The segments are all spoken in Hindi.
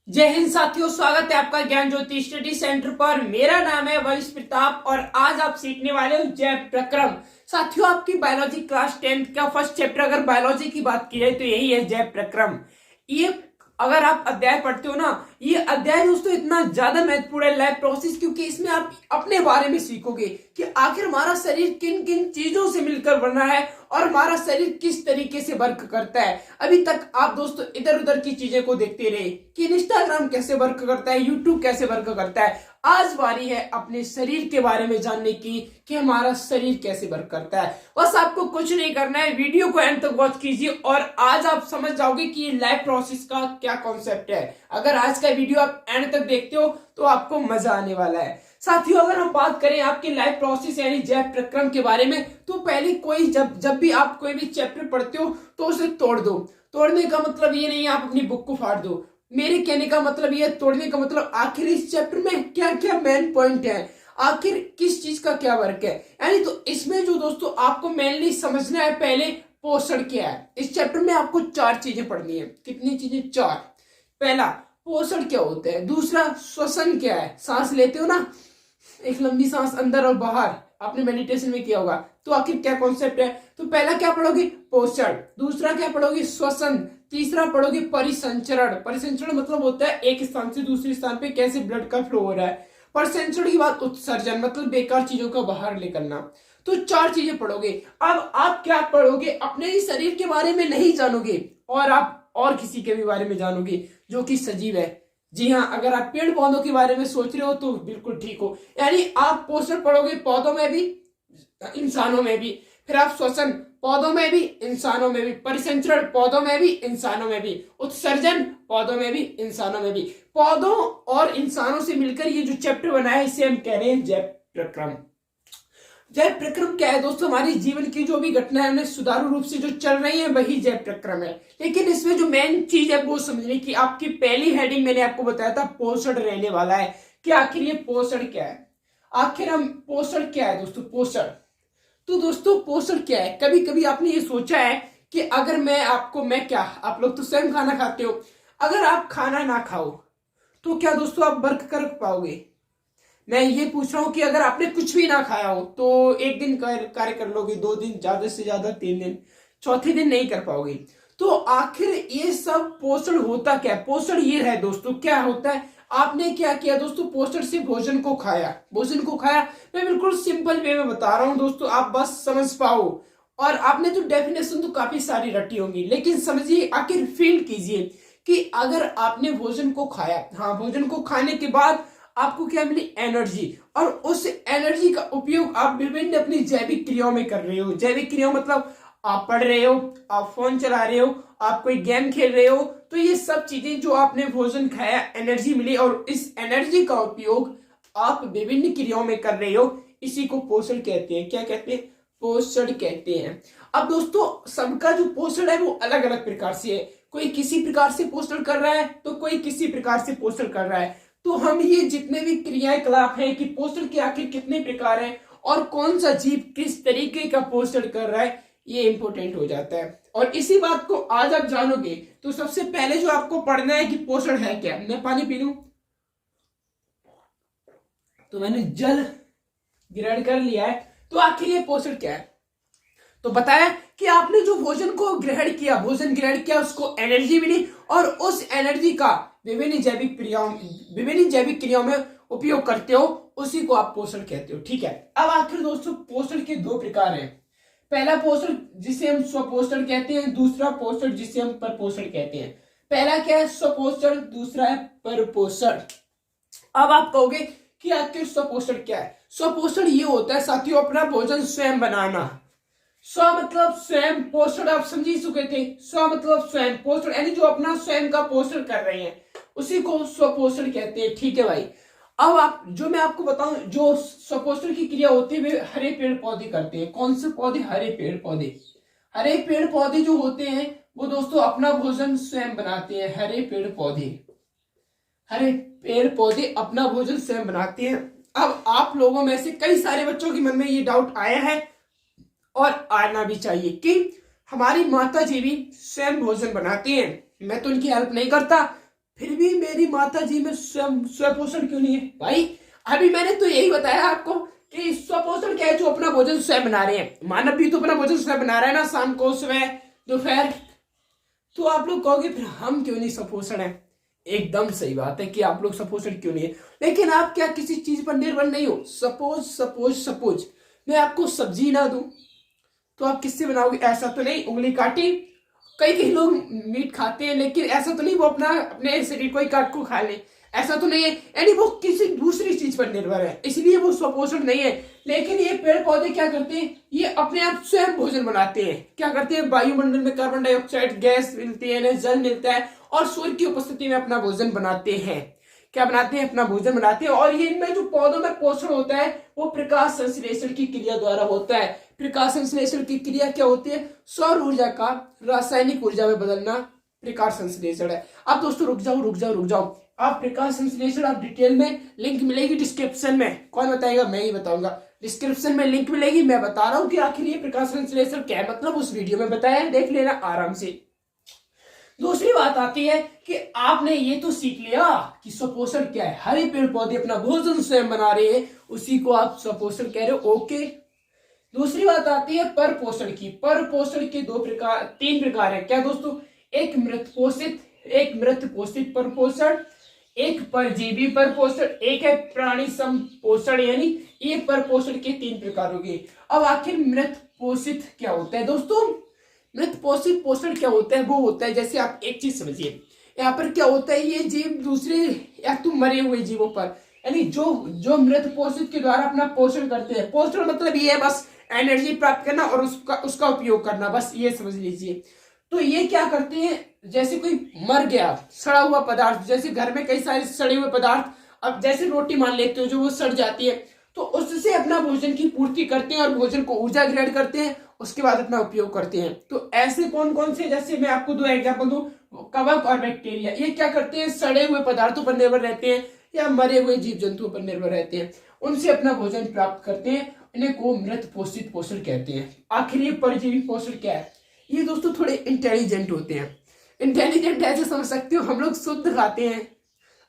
जय हिंद साथियों, स्वागत है आपका ज्ञान ज्योति स्टडी सेंटर पर। मेरा नाम है वंश प्रताप और आज आप सीखने वाले हो जैव प्रक्रम। साथियों, आपकी बायोलॉजी क्लास 10th का फर्स्ट चैप्टर अगर बायोलॉजी की बात की जाए तो यही है जैव प्रक्रम। ये अगर आप अध्याय पढ़ते हो ना, ये अध्याय दोस्तों इतना ज्यादा महत्वपूर्ण है, लैब प्रोसेस, क्योंकि इसमें आप अपने बारे में सीखोगे कि आखिर हमारा शरीर किन किन चीजों से मिलकर बना है और हमारा शरीर किस तरीके से वर्क करता है। अभी तक आप दोस्तों इधर उधर की चीजें को देखते रहे कि इंस्टाग्राम कैसे वर्क करता है, यूट्यूब कैसे वर्क करता है। आज बारी है अपने शरीर के बारे में जानने की कि हमारा शरीर कैसे वर्क करता है। बस आपको कुछ नहीं करना है, वीडियो को एंड तक वॉच कीजिए और आज आप समझ जाओगे कि ये लाइफ प्रोसेस का क्या कॉन्सेप्ट है। अगर आज का वीडियो आप एंड तक देखते हो तो आपको मजा आने वाला है। साथियों, अगर हम बात करें आपके लाइफ प्रोसेस यानी जैव प्रक्रम के बारे में, तो पहले कोई जब भी आप कोई भी चैप्टर पढ़ते हो तो उसे तोड़ दो। तोड़ने का मतलब ये नहीं है आप अपनी बुक को फाड़ दो। मेरे कहने का मतलब ये, तोड़ने का मतलब आखिर इस चैप्टर में क्या क्या मेन पॉइंट है, आखिर किस चीज का क्या वर्क है। यानी तो इसमें जो दोस्तों आपको मेनली समझना है, पहले पोषण क्या है। इस चैप्टर में आपको 4 चीजें पढ़नी है। कितनी चीजें? 4। पहला, पोषण क्या होता है। दूसरा, श्वसन क्या है। सांस लेते हो ना, एक लंबी सांस अंदर और बाहर, आपने मेडिटेशन में किया होगा, तो आखिर क्या कॉन्सेप्ट है। तो पहला क्या पढ़ोगे? पोषण। दूसरा क्या पढ़ोगे? श्वसन। तीसरा पढ़ोगे परिसंचरण। परिसंचरण मतलब होता है एक स्थान से दूसरे स्थान पे कैसे ब्लड का फ्लो हो रहा है। परिसंचरण की बात उत्सर्जन, मतलब बेकार चीजों का बाहर निकलना। तो 4 चीजें पढ़ोगे। अब आप क्या पढ़ोगे? अपने ही शरीर के बारे में नहीं जानोगे और आप और किसी के भी बारे में जानोगे जो कि सजीव है। जी हाँ, अगर आप पेड़ पौधों के बारे में सोच रहे हो तो बिल्कुल ठीक हो। यानी आप पोषण पढ़ोगे पौधों में भी, इंसानों में भी। फिर आप श्वसन पौधों में भी, इंसानों में भी। परिसंचरण पौधों में भी, इंसानों में भी। उत्सर्जन पौधों में भी, इंसानों में भी। पौधों और इंसानों से मिलकर ये जो चैप्टर बना है इसे हम कह रहे हैं जैव प्रक्रम। जैव प्रक्रम क्या है दोस्तों? हमारी जीवन की जो भी घटनाएं उन्हें सुचारू रूप से जो चल रही है वही जैव प्रक्रम है। लेकिन इसमें जो मेन चीज है वो समझने की, आपकी पहली हेडिंग मैंने आपको बताया था पोषण रहने वाला है कि आखिर ये पोषण क्या है। आखिर हम पोषण क्या है दोस्तों? पोषण, तो दोस्तों पोषण क्या है? कभी कभी आपने ये सोचा है कि अगर मैं क्या, आप लोग तो स्वयं खाना खाते हो, अगर आप खाना ना खाओ तो क्या दोस्तों आप वर्क कर पाओगे? मैं ये पूछ रहा हूं कि अगर आपने कुछ भी ना खाया हो तो एक दिन कार्य कर लोगे, 2 दिन, ज्यादा से ज्यादा 3 दिन, चौथे दिन नहीं कर पाओगे। तो आखिर ये सब पोषण होता क्या है? पोषण ये है दोस्तों, क्या होता है, आपने क्या किया दोस्तों? पोषण से भोजन को खाया। भोजन को खाया, मैं बिल्कुल सिंपल वे में बता रहा हूं दोस्तों, आप बस समझ पाओ। और आपने तो डेफिनेशन तो काफी सारी रटी होंगी, लेकिन समझिए, आखिर फील कीजिए कि अगर आपने भोजन को खाया, हाँ, भोजन को खाने के बाद आपको क्या मिली? एनर्जी। और उस एनर्जी का उपयोग आप विभिन्न अपनी जैविक क्रियाओं में कर रहे हो। जैविक क्रियाओं मतलब आप पढ़ रहे हो, आप फोन चला रहे हो, आप कोई गेम खेल रहे हो, तो ये सब चीजें जो आपने भोजन खाया, एनर्जी मिली, और इस एनर्जी का उपयोग आप विभिन्न क्रियाओं में कर रहे हो। इसी को पोषण कहते हैं। क्या कहते हैं? पोषण कहते हैं। अब दोस्तों, सबका जो पोषण है वो अलग अलग प्रकार से है। कोई किसी प्रकार से पोषण कर रहा है तो कोई किसी प्रकार से पोषण कर रहा है। तो हम ये जितने भी क्रियाएं कलाप हैं कि पोषण के आखिर कितने प्रकार हैं और कौन सा जीव किस तरीके का पोषण कर रहा है, ये इंपॉर्टेंट हो जाता है। और इसी बात को आज आप जानोगे तो सबसे पहले जो आपको पढ़ना है कि पोषण है क्या। मैं पानी पी लूं, तो मैंने जल ग्रहण कर लिया है, तो आखिर ये पोषण क्या है? तो बताया कि आपने जो भोजन को ग्रहण किया, भोजन ग्रहण किया, उसको एनर्जी मिली और उस एनर्जी का विभिन्न जैविक क्रियाओं में उपयोग करते हो, उसी को आप पोषण कहते हो। ठीक है। अब आखिर दोस्तों पोषण के 2 प्रकार हैं। पहला पोषण जिसे हम स्वपोषण कहते हैं, दूसरा पोषण जिसे हम परपोषण कहते हैं। पहला क्या है? स्वपोषण, दूसरा है परपोषण। अब आप कहोगे कि आखिर स्वपोषण क्या है? स्वपोषण ये होता है साथियों, अपना भोजन स्वयं बनाना। स्व मतलब स्वयं, पोषण आप समझ ही चुके थे। स्व मतलब स्वयं, पोषण यानी जो अपना स्वयं का पोषण कर रहे हैं, उसी को स्वपोषण कहते हैं। ठीक है भाई। अब आप जो मैं आपको बताऊं, जो स्वपोषण की क्रिया होती है वे हरे पेड़ पौधे करते हैं। कौन से पौधे? हरे पेड़ पौधे। हरे पेड़ पौधे जो होते हैं वो दोस्तों अपना भोजन स्वयं बनाते हैं। हरे पेड़ पौधे अपना भोजन स्वयं बनाते हैं। अब आप लोगों में से कई सारे बच्चों के मन में ये डाउट आया है और आना भी चाहिए कि हमारी माता जी भी स्वयं भोजन बनाती हैं, मैं तो उनकी हेल्प नहीं करता, फिर भी मेरी माता जी में स्वपोषण क्यों नहीं है? भाई अभी मैंने तो यही बताया आपको कि स्वपोषण क्या है, जो अपना भोजन स्वयं बना रहे हैं। मानव भी तो अपना भोजन स्वयं बना रहा है ना, शाम को, सुबह, दोपहर। तो आप लोग कहोगे फिर हम क्यों नहीं सपोषण है? एकदम सही बात है कि आप लोग सपोषण क्यों नहीं है, लेकिन आप क्या किसी चीज पर निर्भर नहीं हो? सपोज सपोज सपोज मैं आपको सब्जी ना दूं तो आप किससे बनाओगे? ऐसा तो नहीं उंगली काटी, कई कई लोग मीट खाते हैं लेकिन ऐसा तो नहीं वो अपने शरीर को ही काट को खा ले, ऐसा तो नहीं है। यानी वो किसी दूसरी चीज पर निर्भर है, इसलिए वो स्वपोषण नहीं है। लेकिन ये पेड़ पौधे क्या करते हैं? ये अपने आप स्वयं भोजन बनाते हैं। क्या करते हैं? वायुमंडल में कार्बन डाइऑक्साइड गैस मिलती है, जल मिलता है, और सूर्य की उपस्थिति में अपना भोजन बनाते हैं। क्या बनाते हैं? अपना भोजन बनाते हैं। और ये इनमें जो पौधों में पोषण होता है वो प्रकाश संश्लेषण की क्रिया द्वारा होता है। प्रकाश संश्लेषण की क्रिया क्या होती है? सौर ऊर्जा का रासायनिक ऊर्जा में बदलना प्रकाश संश्लेषण है। अब दोस्तों रुक जाओ रुक जाओ रुक जाओ, आप प्रकाश संश्लेषण आप डिटेल में लिंक मिलेगी डिस्क्रिप्शन में। कौन बताएगा? मैं ही बताऊंगा। डिस्क्रिप्शन में लिंक मिलेगी, मैं बता रहा हूँ कि आखिर ये प्रकाश संश्लेषण क्या है, मतलब उस वीडियो में बताया है, देख लेना आराम से। दूसरी बात आती है कि आपने ये तो सीख लिया कि स्वपोषण क्या है, हरे पेड़ पौधे अपना भोजन स्वयं बना रहे हैं, उसी को आप स्वपोषण कह रहे हो, ओके। दूसरी बात आती है पर पोषण की। पर पोषण के तीन प्रकार है। क्या दोस्तों? एक मृत पोषित, एक मृत पोषित पर पोषण, एक परजीवी पर पोषण, एक है प्राणी संपोषण। यानी ये पर पोषण के तीन प्रकार हो गए। अब आखिर मृत पोषित क्या होता है दोस्तों? मृत पोषित पोषण क्या होता है? वो होता है, जैसे आप एक चीज समझिए, यहाँ पर क्या होता है, ये जीव दूसरे या तुम मरे हुए जीवों पर, यानी जो मृत पोषित के द्वारा अपना पोषण करते हैं। पोषण मतलब ये है बस एनर्जी प्राप्त करना और उसका उपयोग करना, बस ये समझ लीजिए। तो ये क्या करते हैं? जैसे कोई मर गया, सड़ा हुआ पदार्थ, जैसे घर में कई सारे सड़े हुए पदार्थ, अब जैसे रोटी मान लेते हो जो वो सड़ जाती है, तो उससे अपना भोजन की पूर्ति करते हैं और भोजन को ऊर्जा ग्रहण करते हैं, उसके बाद अपना उपयोग करते हैं। तो ऐसे कौन कौन से, जैसे मैं आपको दो एग्जांपल दूं, कवक और बैक्टीरिया, ये क्या करते हैं? सड़े हुए पदार्थों पर निर्भर रहते हैं या मरे हुए जीव जंतुओं पर निर्भर रहते हैं, उनसे अपना भोजन प्राप्त करते हैं। इन्हें को मृत पोषित पोषण कहते हैं। आखिर ये परजीवी पोषण क्या है? ये दोस्तों थोड़े इंटेलिजेंट होते हैं। इंटेलिजेंट ऐसे समझ सकते हो, हम लोग शुद्ध खाते हैं,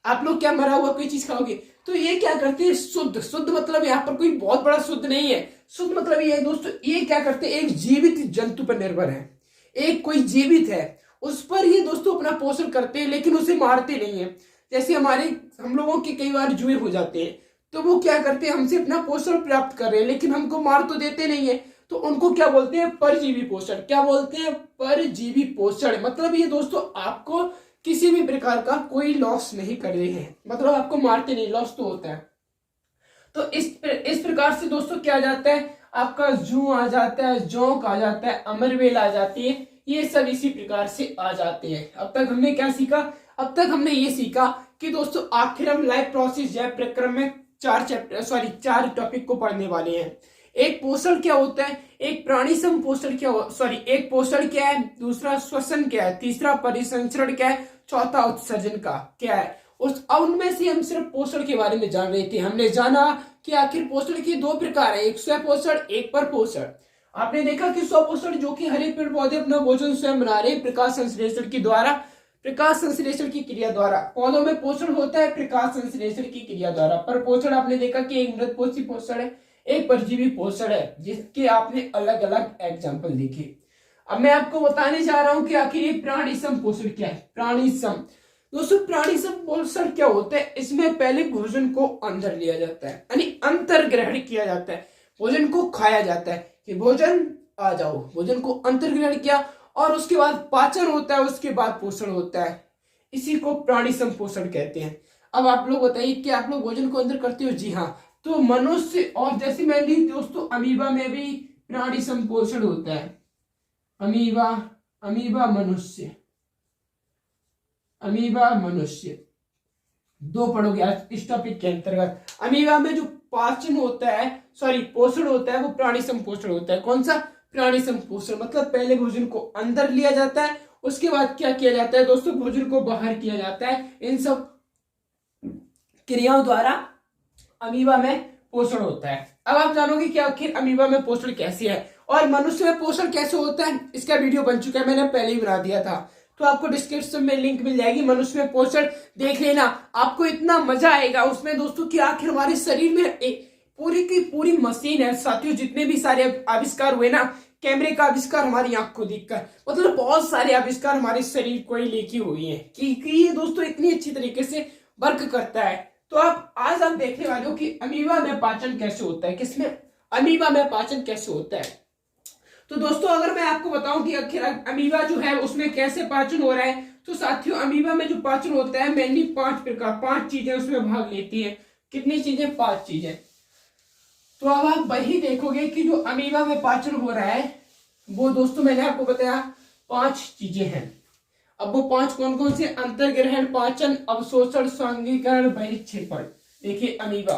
आप लोग क्या मरा हुआ कोई चीज खाओगे? तो ये क्या करते हैं? शुद्ध। शुद्ध मतलब यहाँ पर कोई बहुत बड़ा शुद्ध नहीं है, शुद्ध मतलब ये है दोस्तों, ये क्या करते हैं? एक जीवित जंतु पर निर्भर है, एक कोई जीवित है उस पर ये दोस्तों अपना पोषण करते हैं, लेकिन उसे मारते नहीं है। जैसे हम लोगों के कई बार जुए हो जाते हैं, तो वो क्या करते हैं? हमसे अपना पोषण प्राप्त कर रहे हैं लेकिन हमको मार तो देते नहीं है, तो उनको क्या बोलते हैं? परजीवी पोषण। क्या बोलते हैं? परजीवी पोषण। मतलब ये दोस्तों आपको किसी भी प्रकार का कोई लॉस नहीं कर रहे हैं, मतलब आपको मारते नहीं, लॉस तो होता है। तो इस प्रकार से दोस्तों क्या आ जाता है? आपका जू आ जाता है, जोंक आ जाता है, अमरवेल आ जाती है, ये सब इसी प्रकार से आ जाते हैं। अब तक हमने क्या सीखा? अब तक हमने ये सीखा कि दोस्तों आखिर हम लाइफ प्रोसेस जैव प्रक्रम में चार टॉपिक को पढ़ने वाले हैं। एक पोषण क्या होता है, एक प्राणी संपोषण एक पोषण क्या है, दूसरा श्वसन क्या है, तीसरा परिसंचरण क्या है, चौथा उत्सर्जन का क्या है। उनमें से हम सिर्फ पोषण के बारे में जान रहे थे। हमने जाना कि आखिर पोषण के दो प्रकार है, एक स्वपोषण, एक पर पोषण। आपने देखा कि स्वपोषण जो कि हरे पेड़ पौधे अपना भोजन स्वयं बना रहे प्रकाश संश्लेषण की द्वारा, प्रकाश संश्लेषण की क्रिया द्वारा। पौधों में पोषण होता है प्रकाश संश्लेषण की क्रिया द्वारा। पर पोषण आपने देखा कि एक मृत पोषी पोषण है, एक परजीवी पोषण है, जिसके आपने अलग अलग एग्जाम्पल देखे। अब मैं आपको बताने जा रहा हूं कि आखिर ये प्राणी सम पोषण क्या है। प्राणी सम दोस्तों, प्राणी सम पोषण क्या होता है? इसमें पहले भोजन को अंदर लिया जाता है, यानी अंतर ग्रहण किया जाता है, भोजन को खाया जाता है कि भोजन आ जाओ, भोजन को अंतर ग्रहण किया, और उसके बाद पाचन होता है, उसके बाद पोषण होता है। इसी को प्राणी संपोषण कहते हैं। अब आप लोग बताइए कि आप लोग भोजन को अंदर करते हो? जी हाँ। तो मनुष्य और जैसे मैं ली दोस्तों, अमीबा में भी प्राणी संपोषण होता है। अमीबा मनुष्य दो पढ़ोगे आज इस टॉपिक के अंतर्गत। अमीबा में जो पाचन होता है, पोषण होता है, वो प्राणी संपोषण होता है। कौन सा? प्राणी संपोषण। मतलब पहले भोजन को अंदर लिया जाता है, उसके बाद क्या किया जाता है दोस्तों? भोजन को बाहर किया जाता है। इन सब क्रियाओं द्वारा अमीबा में पोषण होता है। अब आप जानोगे कि आखिर अमीबा में पोषण कैसे है और मनुष्य में पोषण कैसे होता है। इसका वीडियो बन चुका है, मैंने पहले ही बना दिया था। तो आपको डिस्क्रिप्शन में लिंक मिल जाएगी, मनुष्य में पोषण देख लेना। आपको इतना मजा आएगा उसमें दोस्तों कि आखिर हमारे शरीर में एक पूरी की पूरी मशीन है साथियों। जितने भी सारे आविष्कार हुए ना, कैमरे का आविष्कार हमारी आंख को देखकर, मतलब बहुत सारे आविष्कार हमारे शरीर को ही लेके हुई है कि ये दोस्तों इतनी अच्छी तरीके से वर्क करता है। तो आज हम देखने वाले हो कि अमीबा में पाचन कैसे होता है, किसमें अमीबा में पाचन कैसे होता है। तो दोस्तों अगर मैं आपको बताऊं कि आखिर अमीबा जो है उसमें कैसे पाचन हो रहा है, तो साथियों अमीबा में जो पाचन होता है मेनली 5 प्रकार 5 चीजें उसमें भाग लेती है। कितनी चीजें? 5 चीजें। तो अब आप वही देखोगे कि जो अमीबा में पाचन हो रहा है वो दोस्तों मैंने आपको बताया 5 चीजें हैं। अब वो 5 कौन कौन से? अंतर्ग्रहण, पाचन, अवशोषण, स्वांगीकरण, बहिक्षेपण। देखिए अमीबा,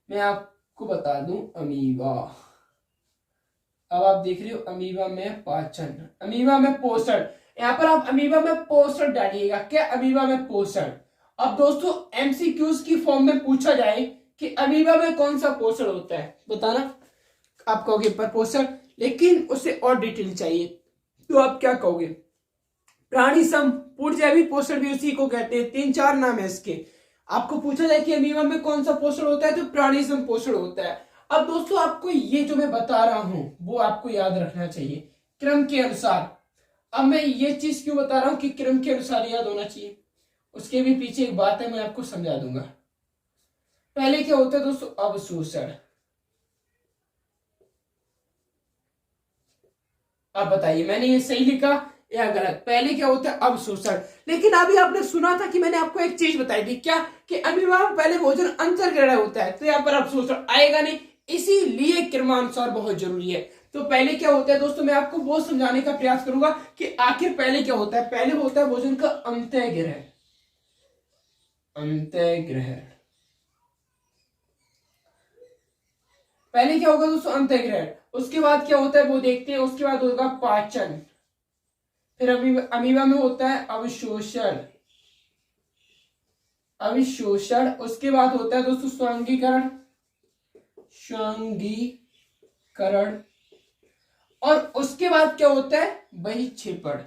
मैं आपको बता दूं अमीबा, अब आप देख रहे हो अमीबा में पाचन, अमीबा में पोषण। यहाँ पर आप अमीबा में पोषण डालिएगा। क्या? अमीबा में पोषण। अब दोस्तों एमसीक्यूज की फॉर्म में पूछा जाए कि अमीबा में कौन सा पोषण होता है, बताना। आप कहोगे प्रपोषण, लेकिन उससे और डिटेल चाहिए तो आप क्या कहोगे? प्राणी सम, पूर्वजैविक पोषण भी उसी को कहते हैं। 3-4 नाम है इसके। आपको पूछा जाए कि अमीबा में कौन सा पोषण होता है तो प्राणी सम पोषण होता है। अब दोस्तों आपको ये जो मैं बता रहा हूं वो आपको याद रखना चाहिए क्रम के अनुसार। अब मैं ये चीज क्यों बता रहा हूं कि क्रम के अनुसार याद होना चाहिए, उसके भी पीछे एक बात है, मैं आपको समझा दूंगा। पहले क्या होता है दोस्तों? अवशोषण। अब बताइए मैंने ये सही लिखा या गलत? पहले क्या होता है? अवशोषण। लेकिन अभी आपने सुना था कि मैंने आपको एक चीज बताई थी, क्या? कि अमीबा में पहले भोजन अंतर्ग्रहण होता है, तो यहाँ पर अवशोषण आएगा नहीं, इसीलिए क्रमानुसार बहुत जरूरी है। तो पहले क्या होता है दोस्तों, मैं आपको वो समझाने का प्रयास करूंगा कि आखिर पहले क्या होता है। पहले होता है भोजन का अंतःग्रहण, अंतःग्रहण। पहले क्या होगा दोस्तों? अंतःग्रहण। उसके बाद क्या होता है वो देखते हैं। उसके बाद होगा पाचन, फिर अमीबा में होता है अवशोषण, अवशोषण। उसके बाद होता है दोस्तों स्वांगीकरण, स्वांगीकरण। और उसके बाद क्या होता है? बहिक्षेपण,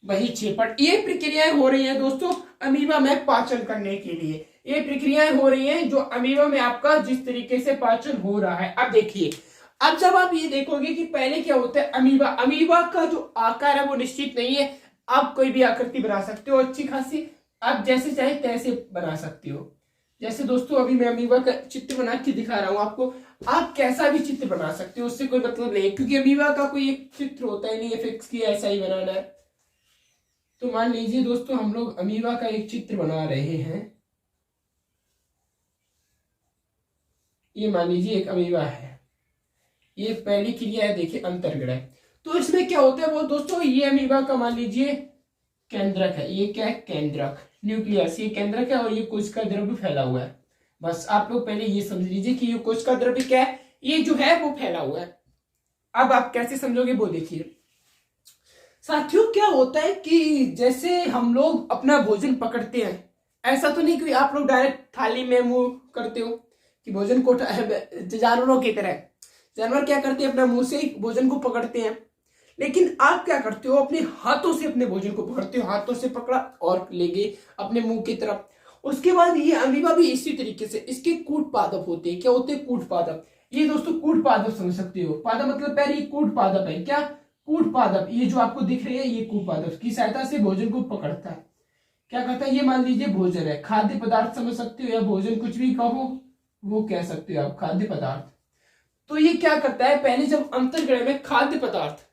बहिक्षेपण। ये प्रक्रियाएं हो रही हैं दोस्तों अमीबा में पाचन करने के लिए। ये प्रक्रियाएं हो रही हैं जो अमीबा में आपका जिस तरीके से पाचन हो रहा है। अब देखिए, अब जब आप ये देखोगे कि पहले क्या होता है अमीबा, अमीबा का जो आकार है वो निश्चित नहीं है। आप कोई भी आकृति बना सकते हो अच्छी खासी, आप जैसे चाहे तैसे बना सकते हो। जैसे दोस्तों अभी मैं अमीबा का चित्र बना के दिखा रहा हूं आपको, आप कैसा भी चित्र बना सकते हो, उससे कोई मतलब नहीं है, क्योंकि अमीबा का कोई एक चित्र होता ही नहीं है फिक्स किया ऐसा ही बनाना है। तो मान लीजिए दोस्तों हम लोग अमीबा का एक चित्र बना रहे हैं। ये मान लीजिए एक अमीबा है, ये पहली क्रिया है देखिए अंतर्ग्रहण। तो इसमें क्या होता है वो दोस्तों, ये अमीबा का मान लीजिए केंद्रक है। ये क्या है? केंद्रक, न्यूक्लियस। ये केंद्रक है और ये कोशिका द्रव्य फैला हुआ है। बस आप लोग पहले ये समझ लीजिए कि ये कोशिका द्रव्य क्या है, ये जो है वो फैला हुआ है। अब आप कैसे समझोगे वो देखिए। साथियों क्या होता है कि जैसे हम लोग अपना भोजन पकड़ते हैं, ऐसा तो नहीं कि आप लोग डायरेक्ट थाली में मुंह करते हो कि भोजन को, जानवरों की तरह। जानवर क्या करते हैं? अपना मुंह से भोजन को पकड़ते हैं। लेकिन आप क्या करते हो? अपने हाथों से अपने भोजन को पकड़ते हो। हाथों से पकड़ा और ले गए अपने मुंह की तरफ। उसके बाद ये अमीबा भी इसी तरीके से, इसके कूट पादप होते हैं। क्या होते हैं? कूट पादप। ये दोस्तों कूट पादप समझ सकते हो। पादप मतलब पैर, ये कूट पादप है। क्या? कूट पादप। ये जो आपको दिख रहे हैं ये कूट पादप की सहायता से भोजन को पकड़ता है। क्या करता है? ये मान लीजिए भोजन है, खाद्य पदार्थ समझ सकते हो, या भोजन कुछ भी कहो वो कह सकते हो आप, खाद्य पदार्थ। तो ये क्या करता है? पहले जब अंतर्ग्रहण में खाद्य पदार्थ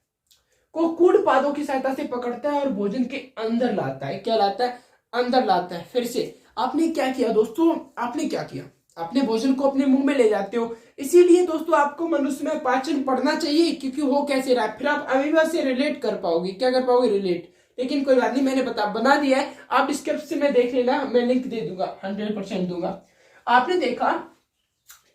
को कूट पादों की सहायता से पकड़ता है और भोजन के अंदर लाता है। क्या लाता है? अंदर लाता है। फिर से आपने क्या किया दोस्तों, आपने क्या किया? अपने भोजन को अपने मुंह में ले जाते हो। इसीलिए दोस्तों आपको मनुष्य में पाचन पढ़ना चाहिए, क्योंकि वो कैसे रहा है, फिर आप अमीबा से रिलेट कर पाओगे। क्या कर पाओगे? रिलेट। लेकिन कोई बात नहीं, मैंने बना दिया है, आप डिस्क्रिप्शन में देख लेना, मैं लिंक दे दूंगा, 100% दूंगा। आपने देखा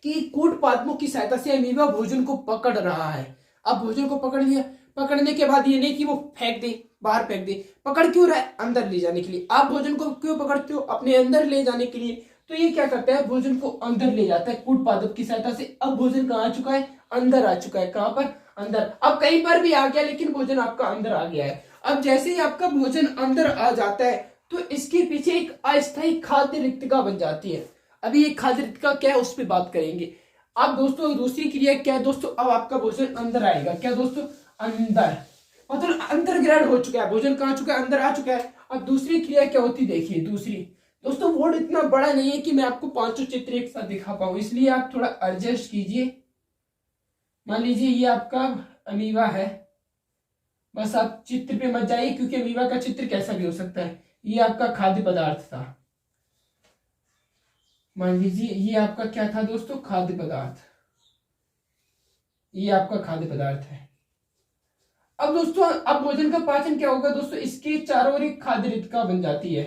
कि कूट पादपों की सहायता से अमीबा भोजन को पकड़ रहा है। अब भोजन को पकड़ लिया, पकड़ने के बाद ये नहीं कि वो फेंक दे, बाहर फेंक दे। पकड़ क्यों रहा है? अंदर ले जाने के लिए। आप भोजन को क्यों पकड़ते हो? अपने अंदर ले जाने के लिए। तो ये क्या करता है? भोजन को अंदर ले जाता है कूट पादप की सहायता से। अब भोजन कहाँ आ चुका है? अंदर आ चुका है। कहां पर? अंदर। अब कहीं पर भी आ गया लेकिन भोजन आपका अंदर आ गया है। अब जैसे ही आपका भोजन अंदर आ जाता है तो इसके पीछे एक अस्थायी खाद्य रिक्तिका बन जाती है। अभी ये खाद्य रिक्तिका क्या है उस पर बात करेंगे। अब दोस्तों दूसरी क्रिया क्या है दोस्तों, अब आपका भोजन अंदर आएगा। क्या दोस्तों, अंदर, मतलब अंदर ग्रहण हो चुका है, भोजन कहाँ चुका है, अंदर आ चुका है। अब दूसरी क्रिया क्या होती है, देखिए दूसरी। दोस्तों बोर्ड इतना बड़ा नहीं है कि मैं आपको पांचों चित्र एक साथ दिखा पाऊं, इसलिए आप थोड़ा एडजस्ट कीजिए। मान लीजिए ये आपका अमीबा है, बस आप चित्र पे मत जाइए क्योंकि अमीबा का चित्र कैसा भी हो सकता है। ये आपका खाद्य पदार्थ था, मान लीजिए ये आपका क्या था दोस्तों, खाद्य पदार्थ। ये आपका खाद्य पदार्थ है। अब दोस्तों अब भोजन का पाचन क्या होगा दोस्तों, इसके चारों ओर एक खाद्य रिक्तिका बन जाती है।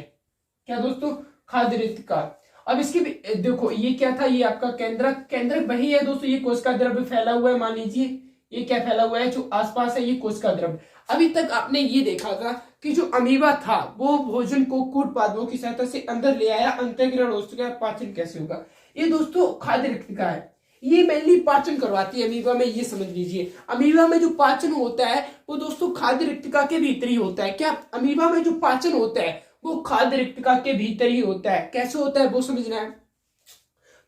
क्या दोस्तों, खाद्य रिक्तिका। अब इसके देखो ये क्या था, ये आपका केंद्रक। केंद्रक वही है दोस्तों, ये कोशिका द्रव्य फैला हुआ है। मान लीजिए ये क्या फैला हुआ है, जो आसपास है ये कोशिका द्रव्य। अभी तक आपने ये देखा था कि जो अमीबा था वो भोजन को कूट पादपों की सहायता से अंदर ले आया, अंतःग्रहण हो चुका है, पाचन कैसे होगा। ये दोस्तों खाद्य रिक्तिका है, ये मेनली पाचन करवाती है अमीबा में, ये समझ लीजिए। अमीबा में जो पाचन होता है वो दोस्तों खाद्य रिक्तिका के भीतर ही होता है। क्या, अमीबा में जो पाचन होता है वो खाद्य रिक्तिका के भीतर ही होता है। कैसे होता है वो समझना है।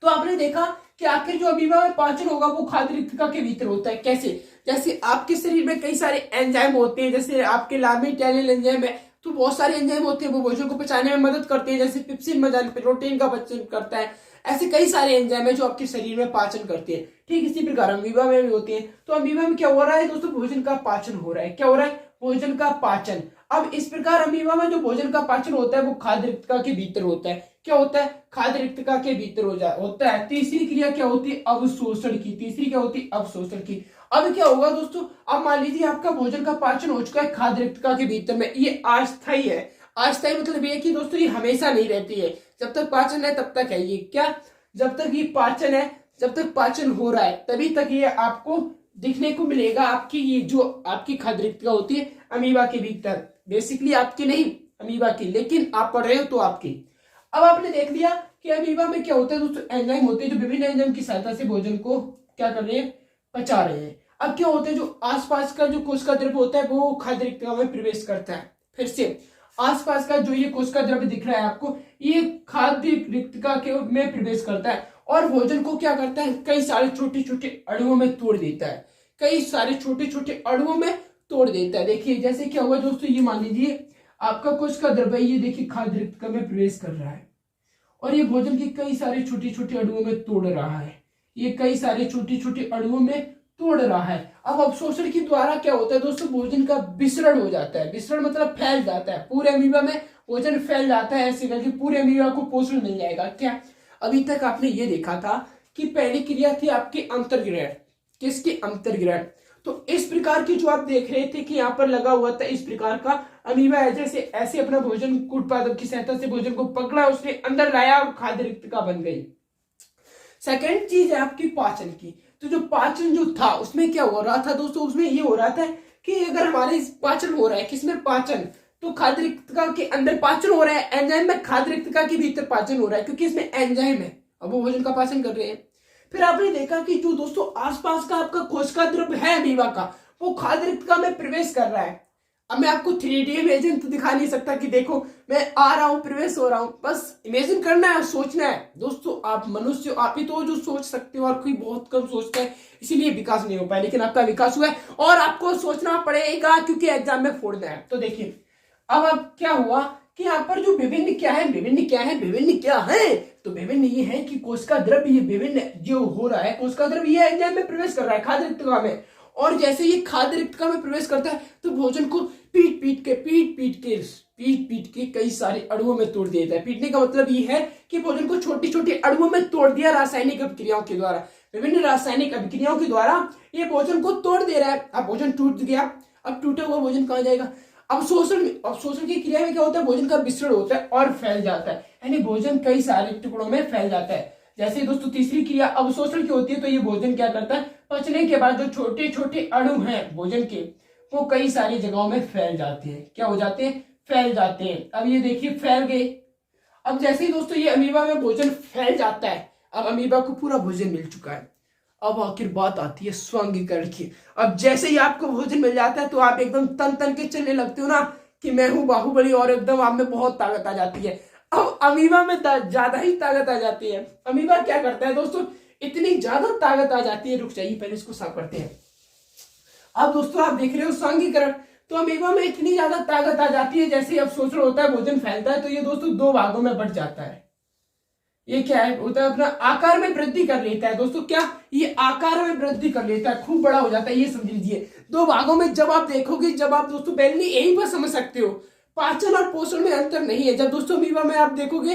तो आपने देखा कि आखिर जो अमीबा में पाचन होगा वो खाद्य रिक्तिका के भीतर होता है। कैसे, जैसे आपके शरीर में कई सारे एंजाइम होते हैं, जैसे आपके लार्मिटैलियल एंजाइम है, तो बहुत सारे एंजाइम होते हैं वो भोजन को पचाने में मदद करते हैं। जैसे पिप्सिन मजान प्रोटीन का पाचन करता है, ऐसे कई सारे एंजाइम है जो आपके शरीर में पाचन करते हैं। ठीक इसी प्रकार अमीबा में भी होते हैं। तो अमीबा में क्या हो रहा है दोस्तों, भोजन का पाचन हो रहा है। क्या हो रहा है, भोजन का पाचन। अब इस प्रकार अमीबा में जो भोजन का पाचन होता है वो खाद्य रिक्तिका के भीतर होता है। क्या होता है, खाद्य रिक्तिका के भीतर होता है। तीसरी क्रिया क्या होती है, अवशोषण की। तीसरी क्या होती है, अवशोषण की। अब क्या होगा दोस्तों, अब मान लीजिए आपका भोजन का पाचन हो चुका है खाद्य रिक्तिका के भीतर में, ये अस्थायी है। अस्थायी मतलब ये कि दोस्तों ये हमेशा नहीं रहती है, जब तक पाचन है तब तक है ये। क्या, जब तक ये पाचन है, जब तक पाचन हो रहा है तभी तक ये आपको दिखने को मिलेगा। आपकी ये जो आपकी खाद्य रिक्तिका होती है अमीबा के भीतर, बेसिकली आपकी नहीं अमीबा की, लेकिन आप पढ़ रहे हो तो आपकी। अब आपने देख लिया कि अमीबा में क्या होता है दोस्तों, एंजाइम होते हैं जो विभिन्न एंजाइम की सहायता से भोजन को क्या कर रहे हैं, पचा रहे हैं। अब क्या होता है, जो आसपास का जो कोशिका द्रव्य होता है वो खाद्य रिक्तिका में प्रवेश करता है। फिर से आसपास का जो ये कोशिका द्रव्य दिख रहा है आपको, ये खाद्य रिक्तिका के में प्रवेश करता है और भोजन को क्या करता है, कई सारे छोटे छोटे अणुओं में तोड़ देता है। कई सारे छोटे छोटे अणुओं में तोड़ देता है। देखिए जैसे क्या हुआ दोस्तों, ये मान लीजिए आपका कोशिका द्रव्य, ये देखिए खाद्य रिक्तिका में प्रवेश कर रहा है और ये भोजन के कई सारे छोटे छोटे अणुओं में तोड़ रहा है। ये कई सारे छोटे छोटे अणुओं में तोड़ रहा है। अब अवशोषण के द्वारा क्या होता है दोस्तों, भोजन का विसरण हो जाता है। विसरण मतलब फैल जाता है, पूरे अमीबा में भोजन फैल जाता है, ऐसे करके पूरे अमीबा को पोषण मिल जाएगा। क्या, अभी तक आपने ये देखा था कि पहली क्रिया थी आपके अंतर्ग्रहण। किसके, अंतर्ग्रहण। तो इस प्रकार की जो आप देख रहे थे कि यहाँ पर लगा हुआ था, इस प्रकार का अमीबा है, जैसे ऐसे अपना भोजन कूट पादप की सहायता से भोजन को पकड़ा, उसने अंदर लाया और खाद्य रिक्तिका बन गई। सेकेंड चीज है आपकी पाचन की। तो जो पाचन जो था उसमें क्या हो रहा था दोस्तों, उसमें ये हो रहा था कि अगर हमारे पाचन हो रहा है, किसमें पाचन, तो खाद्य रिक्तिका के अंदर पाचन हो रहा है, एंजाइम में खाद्य रिक्तिका के भीतर पाचन हो रहा है क्योंकि इसमें एंजाइम है, अब वो भोजन का पाचन कर रहे हैं। फिर आपने देखा कि जो दोस्तों आसपास का आपका कोशिका द्रव्य है अमीबा का, वो खाद्य रिक्तिका में प्रवेश कर रहा है। अब मैं आपको 3D इमेजिन तो दिखा नहीं सकता कि देखो मैं आ रहा हूं, प्रवेश हो रहा हूं, बस इमेजिन करना है, सोचना है। दोस्तों आप मनुष्य, आप ही तो जो सोच सकते हो और कोई बहुत कम सोचता है, इसीलिए विकास नहीं हो पाया, लेकिन आपका विकास हुआ है और आपको सोचना पड़ेगा क्योंकि एग्जाम में फोड़ना है। तो देखिए अब क्या हुआ कि यहाँ पर जो विभिन्न क्या है, विभिन्न क्या है, विभिन्न क्या है, तो विभिन्न ये है कि कोशिका द्रव्य, ये विभिन्न जो हो रहा है कोशिका द्रव्य, ये एंजाइम में प्रवेश कर रहा है खाद्य रिक्तिका में, और जैसे ये खाद्य रिक्तिका में प्रवेश करता है तो भोजन को पीट पीट के कई सारे अणुओं में तोड़ देता है। पीटने का मतलब ये है कि भोजन को छोटे छोटे अणुओं में तोड़ दिया रासायनिक अभिक्रियाओं के द्वारा, विभिन्न रासायनिक अभिक्रियाओं के द्वारा ये भोजन को तोड़ दे रहा है। अब भोजन टूट गया, अब टूटा हुआ भोजन कहाँ जाएगा, अवशोषण की क्रिया में क्या होता है, भोजन का विसरण होता है और फैल जाता है, यानी भोजन कई सारे टुकड़ों में फैल जाता है। जैसे दोस्तों तीसरी क्रिया अवशोषण की होती है, तो ये भोजन क्या करता है, पचने के बाद जो छोटे छोटे अणु हैं भोजन के, वो कई सारी जगहों में फैल जाते हैं। क्या हो जाते हैं, फैल जाते हैं। अब ये देखिए फैल गए। अब जैसे ही दोस्तों ये अमीबा में भोजन फैल जाता है, अब अमीबा को पूरा भोजन मिल चुका है, अब आखिर बात आती है स्वांगीकरण की। अब जैसे ही आपको भोजन मिल जाता है तो आप एकदम तन तन के चलने लगते हो ना कि मैं हूं बाहुबली, और एकदम आप में बहुत ताकत आ जाती है। अब अमीबा में ज्यादा ही ताकत आ जाती है। अमीबा क्या करता है दोस्तों, इतनी ज्यादा ताकत आ जाती है, रुक जाइए पहले इसको साफ करते हैं। अब दोस्तों आप देख रहे हो स्वांगीकरण, तो अमीबा में इतनी ज्यादा ताकत आ जाती है, जैसे अब शोषण होता है, भोजन फैलता है, तो ये दोस्तों दो भागों में बढ़ जाता है। ये क्या है होता है, अपना आकार में वृद्धि कर लेता है दोस्तों। क्या ये आकार में वृद्धि कर लेता है, खूब बड़ा हो जाता है, ये समझ लीजिए। दो भागों में जब आप देखोगे, जब आप दोस्तों पहले यही पर समझ सकते हो पाचन और पोषण में अंतर नहीं है। जब दोस्तों अमीबा में आप देखोगे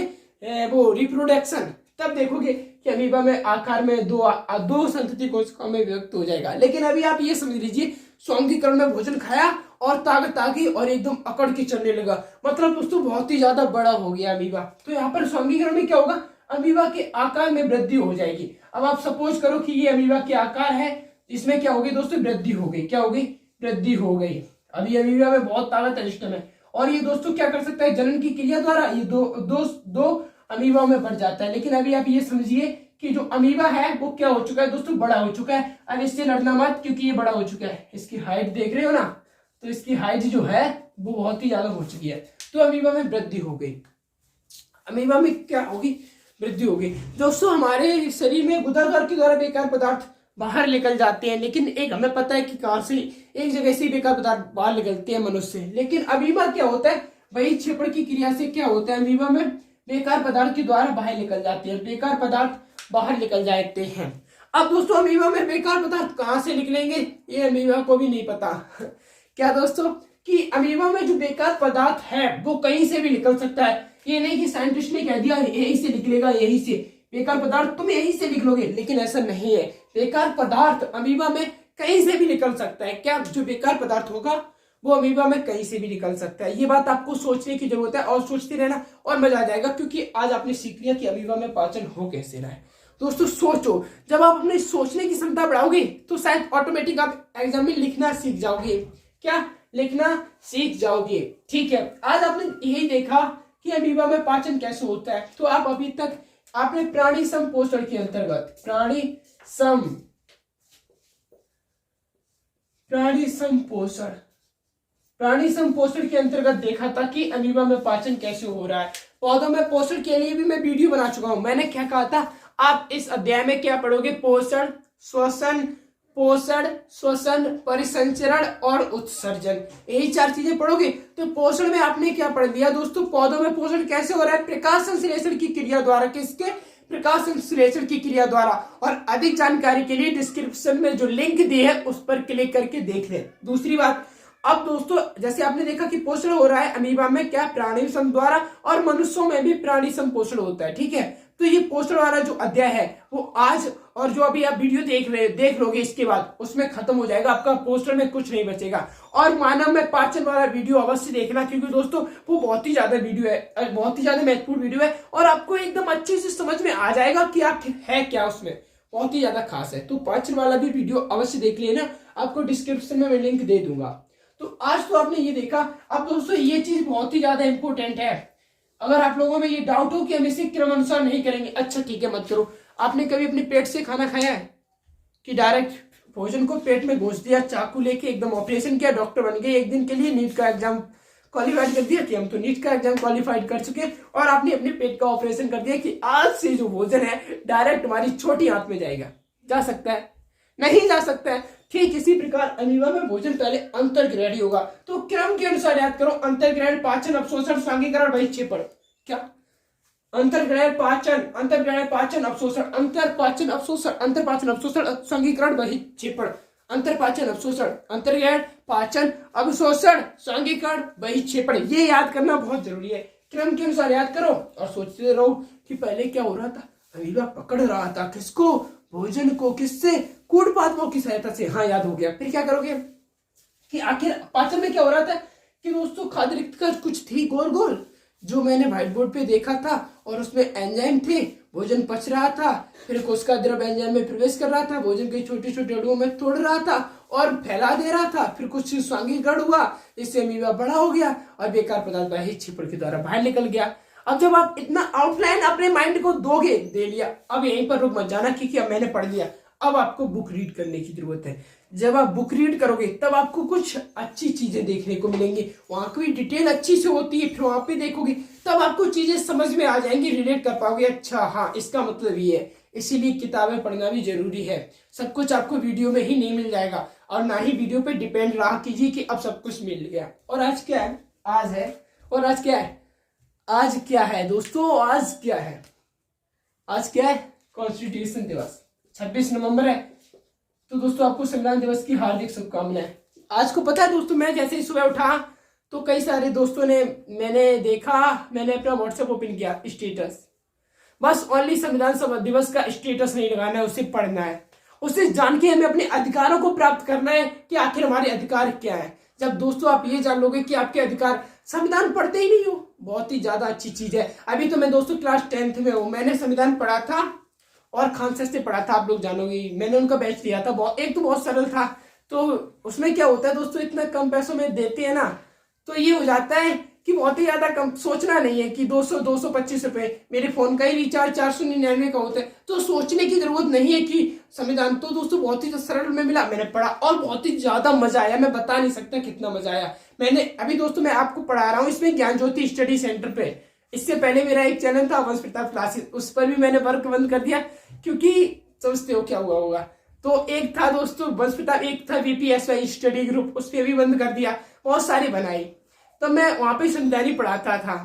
वो रिप्रोडक्शन, तब देखोगे कि अमीबा में आकार में दो संतति कोशिकाओं में विभक्त हो जाएगा। लेकिन अभी आप ये समझ लीजिए स्वांगीकरण में भोजन खाया और ताकत आ गई और एकदम अकड़ के चलने लगा, मतलब दोस्तों बहुत ही ज्यादा बड़ा हो गया अमीबा। तो यहाँ पर स्वांगीकरण में क्या होगा, अमीबा के आकार में वृद्धि हो जाएगी। अब आप सपोज करो कि ये अमीबा के आकार है, इसमें क्या होगी दोस्तों, वृद्धि हो गई। क्या हो गई, वृद्धि हो गई। अभी अमीबा में बहुत ताकत है सिस्टम है, और ये दोस्तों क्या कर सकता है, जनन की क्रिया द्वारा ये दो अमीबा में बढ़ जाता है। लेकिन अभी आप ये समझिए कि जो अमीबा है वो क्या हो चुका है दोस्तों, बड़ा हो चुका है। अब इससे लड़ना मत, क्योंकि ये बड़ा हो चुका है। इसकी हाइट देख रहे हो ना, तो इसकी हाइट जो है वो बहुत ही ज्यादा हो चुकी है। तो अमीबा में वृद्धि हो गई। अमीबा में क्या होगी, वृद्धि होगी। दोस्तों हमारे शरीर में गुदाघर के द्वारा बेकार पदार्थ बाहर निकल जाते हैं, लेकिन एक हमें पता है कि कहां से, एक जगह से बेकार पदार्थ बाहर निकलते हैं मनुष्य से। लेकिन अमीबा क्या होता है, वही क्षेपण की क्रिया से क्या होता है, अमीबा में बेकार पदार्थ के द्वारा बाहर निकल जाते हैं, बेकार पदार्थ बाहर निकल जाते हैं। अब दोस्तों अमीबा में बेकार पदार्थ कहां से निकलेंगे, ये अमीबा को भी नहीं पता। क्या दोस्तों कि अमीबा में जो बेकार पदार्थ है वो कहीं से भी निकल सकता है। ये नहीं कि साइंटिस्ट ने कह दिया यही से निकलेगा, यही से बेकार पदार्थ तुम यही से निकलोगे, लेकिन ऐसा नहीं है। बेकार पदार्थ अमीबा में कहीं से भी निकल सकता है। क्या जो बेकार पदार्थ होगा वो अमीबा में कहीं से भी निकल सकता है। ये बात आपको सोचने की जरूरत है और सोचते रहना और मजा आ जाएगा, क्योंकि आज आपने सीख लिया कि अमीबा में पाचन हो कैसे रहा है। दोस्तों सोचो, जब आप अपने सोचने की क्षमता बढ़ाओगे तो शायद ऑटोमेटिक आप एग्जाम में लिखना सीख जाओगे। क्या लिखना सीख जाओगे, ठीक है। आज आपने यही देखा कि अमीबा में पाचन कैसे होता है। तो आप अभी तक आपने प्राणी सम पोषण के अंतर्गत प्राणी सम पोषण के अंतर्गत देखा था कि अमीबा में पाचन कैसे हो रहा है। पौधों में पोषण के लिए भी मैं वीडियो बना चुका हूं। मैंने क्या कहा था, आप इस अध्याय में क्या पढ़ोगे, पोषण, श्वसन, परिसंचरण और उत्सर्जन, यही चार चीजें पढ़ोगे। तो पोषण में आपने क्या पढ़ लिया दोस्तों, पौधों में पोषण कैसे हो रहा है, प्रकाश संश्लेषण की क्रिया द्वारा। किसके, प्रकाश संश्लेषण की क्रिया द्वारा। और अधिक जानकारी के लिए डिस्क्रिप्शन में जो लिंक दी है उस पर क्लिक करके देख ले। दूसरी बात, अब दोस्तों जैसे आपने देखा कि पोषण हो रहा है अमीबा में क्या, प्राणी सम द्वारा, और मनुष्यों में भी प्राणी सम पोषण होता है, ठीक है। तो ये पोषण वाला जो अध्याय है वो आज और जो अभी आप वीडियो देख लोगे इसके बाद उसमें खत्म हो जाएगा। आपका पोषण में कुछ नहीं बचेगा। और मानव में पाचन वाला वीडियो अवश्य देखना, क्योंकि दोस्तों वो बहुत ही ज्यादा वीडियो है, बहुत ही ज्यादा महत्वपूर्ण वीडियो है, और आपको एकदम अच्छे से समझ में आ जाएगा कि आप है क्या उसमें, बहुत ही ज्यादा खास है। तो पाचन वाला भी वीडियो अवश्य देख लेना, आपको डिस्क्रिप्शन में मैं लिंक दे दूंगा। तो आज तो आपने ये देखा। अब दोस्तों ये चीज बहुत ही ज्यादा इंपॉर्टेंट है। अगर आप लोगों में ये डाउट हो कि हम इसे क्रम अनुसार नहीं करेंगे, अच्छा ठीक है मत करो। आपने कभी अपने पेट से खाना खाया है कि डायरेक्ट भोजन को पेट में घुस दिया, चाकू लेके एकदम ऑपरेशन किया, डॉक्टर बन गए, एक दिन के लिए नीट का एग्जाम क्वालिफाइड कर दिया कि हम तो नीट का एग्जाम क्वालिफाइड कर चुके, और आपने अपने पेट का ऑपरेशन कर दिया कि आज से जो भोजन है डायरेक्ट हमारी छोटी हाथ में जाएगा। जा सकता है? नहीं जा सकता है। ठीक इसी प्रकार अमीबा में भोजन पहले अंतर्ग्रहणी होगा। तो क्रम के अनुसार याद करो, अंतर्ग्रहण, पाचन, अवशोषण, स्वांगीकरण, बहिक्षेपण। क्या अंतर्ग्रहण पाचन अवशोषण, अंतरपाचन अवशोषण, स्वांगीकरण, बहिक्षेपण। अंतरपाचन अवशोषण, अंतर्ग्रहण, पाचन, अवशोषण, स्वांगीकरण, बहिक्षेपण। ये याद करना बहुत जरूरी है। क्रम के अनुसार याद करो और सोचते रहो कि पहले क्या हो रहा था। अमीबा पकड़ रहा था किसको, भोजन को, किससे, कूड़ पादपों की सहायता से। हाँ याद हो गया। फिर क्या करोगे कि आखिर पाचन में क्या हो रहा था कि दोस्तों खाद्य रिक्तका कुछ थी गोल गोल, जो मैंने व्हाइट बोर्ड पे देखा था, और उसमें एंजाइम थे, भोजन पच रहा था, फिर कोशिका द्रव एंजाइम में प्रवेश कर रहा था, भोजन के छोटे छोटे अणुओं में तोड़ रहा था और फैला दे रहा था, फिर कुछ स्वांगीकरण हुआ, इससे अमीबा बड़ा हो गया और बेकार पदार्थ बहिक्षेपण के द्वारा बाहर निकल गया। अब जब आप इतना आउटलाइन अपने माइंड को दोगे, दे लिया, अब यहीं पर रुक मत जाना क्योंकि अब मैंने पढ़ लिया। अब आपको बुक रीड करने की जरूरत है। जब आप बुक रीड करोगे तब आपको कुछ अच्छी चीजें देखने को मिलेंगी, वहां की डिटेल अच्छी से होती है, फिर वहां पे देखोगे तब आपको चीजें समझ में आ जाएंगी, रिलेट कर पाओगे, अच्छा हाँ इसका मतलब ये है। इसीलिए किताबें पढ़ना भी जरूरी है। सब कुछ आपको वीडियो में ही नहीं मिल जाएगा, और ना ही वीडियो पे डिपेंड रहा कीजिए कि अब सब कुछ मिल गया। और आज क्या है, आज है, और आज क्या है, आज क्या है दोस्तों, आज क्या है, आज क्या है, कॉन्स्टिट्यूशन दिवस 26 नवंबर है। तो दोस्तों आपको संविधान दिवस की हार्दिक शुभकामनाएं। आज को पता है दोस्तों, मैं जैसे ही सुबह उठा तो कई सारे दोस्तों ने, मैंने देखा, मैंने अपना व्हाट्सएप ओपन किया, स्टेटस, बस ओनली संविधान दिवस का स्टेटस नहीं लगाना है, उसे पढ़ना है, उसे जान के हमें अपने अधिकारों को प्राप्त करना है कि आखिर हमारे अधिकार क्या है। जब दोस्तों आप ये जान लोगे कि आपके अधिकार, संविधान पढ़ते ही नहीं हो, बहुत ही ज्यादा अच्छी चीज है। अभी तो मैं दोस्तों क्लास 10th में हूँ, मैंने संविधान पढ़ा था और खान सर से पढ़ा था, आप लोग जानोगे, मैंने उनका बैच लिया था। एक तो बहुत सरल था, तो उसमें क्या होता है दोस्तों, इतना कम पैसों में देते हैं ना, तो ये हो जाता है कि बहुत ही ज्यादा कम, सोचना नहीं है कि 225 रुपए, मेरे फोन का ही रिचार्ज 499 का होता है, तो सोचने की जरूरत नहीं है कि संविधान। तो दोस्तों बहुत ही सरल में मिला, मैंने पढ़ा और बहुत ही ज्यादा मजा आया, मैं बता नहीं सकता कितना मजा आया। मैंने अभी दोस्तों मैं आपको पढ़ा रहा हूँ इसमें ज्ञान ज्योति स्टडी सेंटर पे। इससे पहले मेरा एक चैनल था वंश प्रताप क्लासेस, उस पर भी मैंने वर्क बंद कर दिया, क्योंकि समझते हो क्या हुआ होगा। तो एक था दोस्तों वंश प्रताप, एक था VPSY स्टडी ग्रुप, उस पर भी बंद कर दिया, बहुत सारी बनाई। तो मैं वहां पे संविधान ही पढ़ाता था,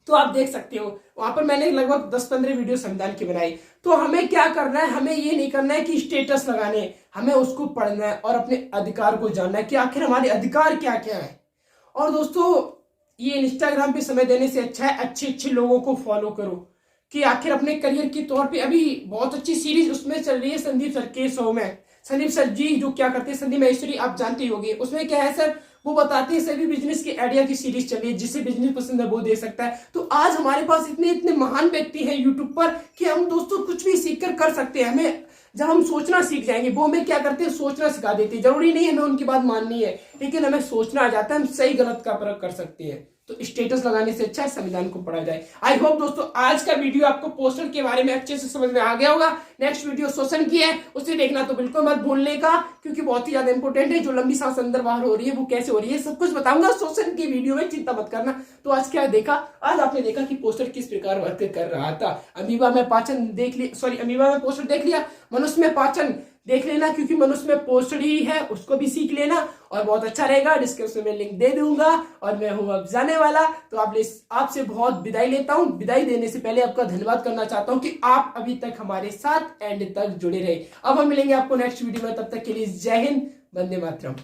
तो आप देख सकते हो वहां पर मैंने लगभग 10-15 वीडियो संविधान की बनाई। तो हमें क्या करना है, हमें ये नहीं करना है कि स्टेटस लगाने, हमें उसको पढ़ना है और अपने अधिकार को जानना है कि आखिर हमारे अधिकार क्या क्या है। और दोस्तों ये इंस्टाग्राम पे समय देने से अच्छा है अच्छे अच्छे लोगों को फॉलो करो, कि आखिर अपने करियर के तौर पे अभी बहुत अच्छी सीरीज उसमें चल रही है संदीप सर के शो में। संदीप सर जी जो क्या करते हैं, संदीप महेश्वरी आप जानते ही होंगे, उसमें क्या है सर, वो बताते हैं सभी बिजनेस के आइडिया की सीरीज चल रही है, जिसे बिजनेस पसंद है वो दे सकता है। तो आज हमारे पास इतने इतने महान व्यक्ति हैं यूट्यूब पर कि हम दोस्तों कुछ भी सीख कर सकते हैं। हमें जब हम सोचना सीख जाएंगे, वो हमें क्या करते हैं, सोचना सिखा देते हैं। जरूरी नहीं हमें उनकी बात माननी है, लेकिन हमें सोचना आ जाता है, हम सही गलत का फर्क कर सकते हैं। तो स्टेटस लगाने से अच्छा है संविधान को पढ़ा जाए। आई होप दोस्तों आज का वीडियो आपको पोस्टर के बारे में अच्छे से समझ में आ गया होगा। नेक्स्ट वीडियो शोषण की है, उसे देखना तो बिल्कुल मत भूलने का, क्योंकि बहुत ही ज्यादा इंपॉर्टेंट है। जो लंबी सांस अंदर बाहर हो रही है वो कैसे हो रही है, सब कुछ बताऊंगा शोषण की वीडियो में, चिंता मत करना। तो आज क्या देखा, आज आपने देखा कि पोस्टर किस प्रकार वर्क कर रहा था। अमीबा में पाचन देख लिया, सॉरी अमीबा में पोस्टर देख लिया, मनुष्य में पाचन देख लेना, क्योंकि मनुष्य में पोस्टर ही है, उसको भी सीख लेना और बहुत अच्छा रहेगा। डिस्क्रिप्शन में लिंक दे दूंगा और मैं हूं अब जाने वाला, तो आपसे बहुत विदाई लेता हूं। विदाई देने से पहले आपका धन्यवाद करना चाहता हूं कि आप अभी तक हमारे साथ एंड तक जुड़े रहे। अब हम मिलेंगे आपको नेक्स्ट वीडियो में, तब तक के लिए जय हिंद, वंदे मातरम।